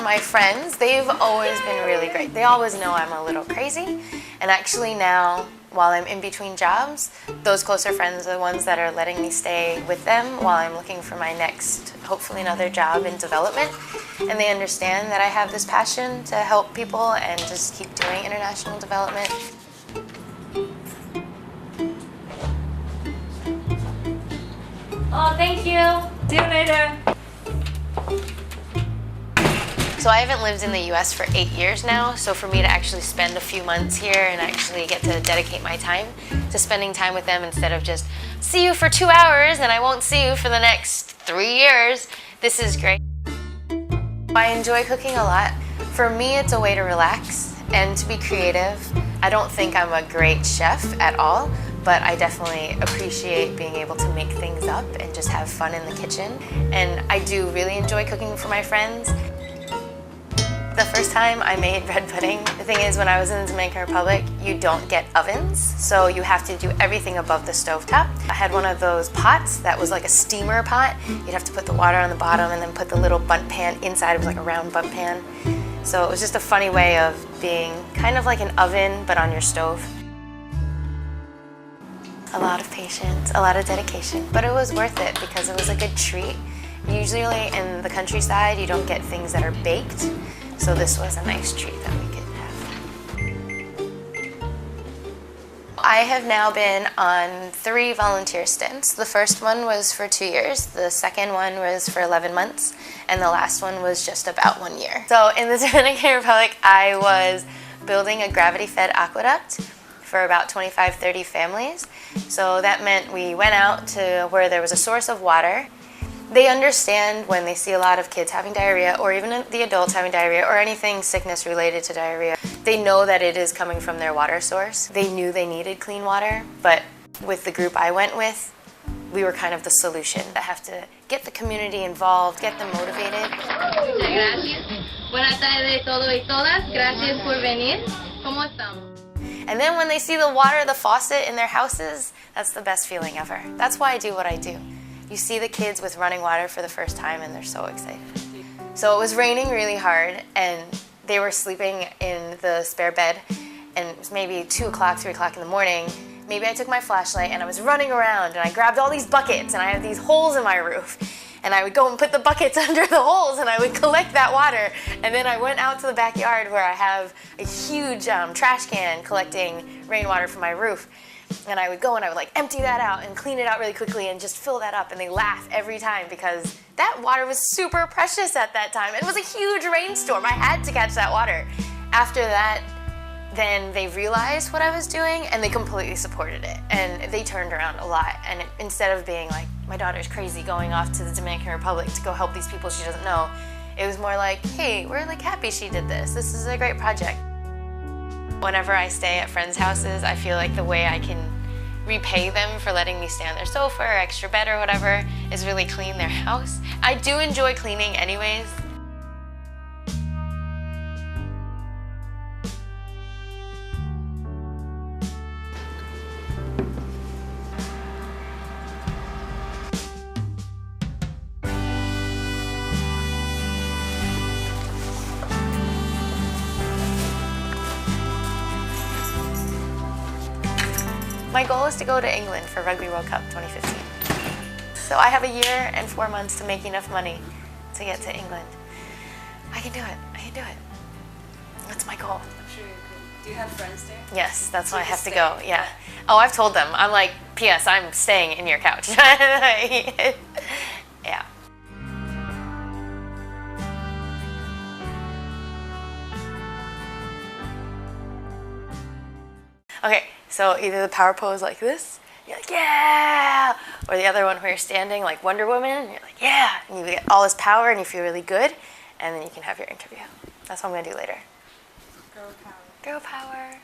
my friends, they've always been really great. They always know I'm a little crazy. And actually now, while I'm in between jobs, those closer friends are the ones that are letting me stay with them while I'm looking for my next, hopefully another job in development. And they understand that I have this passion to help people and just keep doing international development. Oh, thank you. See you later. So I haven't lived in the US for 8 years now, so for me to actually spend a few months here and actually get to dedicate my time to spending time with them instead of just see you for 2 hours and I won't see you for the next 3 years, this is great. I enjoy cooking a lot. For me, it's a way to relax and to be creative. I don't think I'm a great chef at all, but I definitely appreciate being able to make things up and just have fun in the kitchen. And I do really enjoy cooking for my friends. The first time I made bread pudding, the thing is when I was in the Dominican Republic, you don't get ovens, so you have to do everything above the stovetop. I had one of those pots that was like a steamer pot. You'd have to put the water on the bottom and then put the little bundt pan inside. It was like a round bundt pan. So it was just a funny way of being kind of like an oven, but on your stove. A lot of patience, a lot of dedication, but it was worth it because it was a good treat. Usually in the countryside, you don't get things that are baked. So this was a nice treat that we could have. I have now been on 3 volunteer stints. The first one was for 2 years, the second one was for 11 months, and the last one was just about 1 year. So in the Dominican Republic, I was building a gravity-fed aqueduct for about 25-30 families. So that meant we went out to where there was a source of water. They understand when they see a lot of kids having diarrhea, or even the adults having diarrhea, or anything sickness related to diarrhea. They know that it is coming from their water source. They knew they needed clean water, but with the group I went with, we were kind of the solution. I have to get the community involved, get them motivated. Gracias. Buenas tardes todos y todas. Gracias por venir. ¿Cómo estamos? And then when they see the water, the faucet in their houses, that's the best feeling ever. That's why I do what I do. You see the kids with running water for the first time and they're so excited. So it was raining really hard and they were sleeping in the spare bed and it was maybe 2 o'clock, 3 o'clock in the morning. Maybe I took my flashlight and I was running around and I grabbed all these buckets and I have these holes in my roof. And I would go and put the buckets under the holes and I would collect that water. And then I went out to the backyard where I have a huge trash can collecting rainwater from my roof. And I would go and I would like empty that out and clean it out really quickly and just fill that up. And they laugh every time because that water was super precious at that time. It was a huge rainstorm. I had to catch that water. After that, then they realized what I was doing and they completely supported it. And they turned around a lot. And instead of being like, my daughter's crazy going off to the Dominican Republic to go help these people she doesn't know, it was more like, hey, we're like happy she did this. This is a great project. Whenever I stay at friends' houses, I feel like the way I can repay them for letting me stay on their sofa or extra bed or whatever is really clean their house. I do enjoy cleaning anyways. My goal is to go to England for Rugby World Cup 2015. So I have a year and 4 months to make enough money to get to England. I can do it. I can do it. That's my goal. I'm sure you could. Do you have friends there? Yes, that's why I have to go. Yeah. Oh, I've told them. I'm like, P.S. I'm staying in your couch. Yeah. Okay. So either the power pose like this, you're like, yeah! Or the other one where you're standing like Wonder Woman, and you're like, yeah! And you get all this power and you feel really good, and then you can have your interview. That's what I'm going to do later. Girl power. Girl power.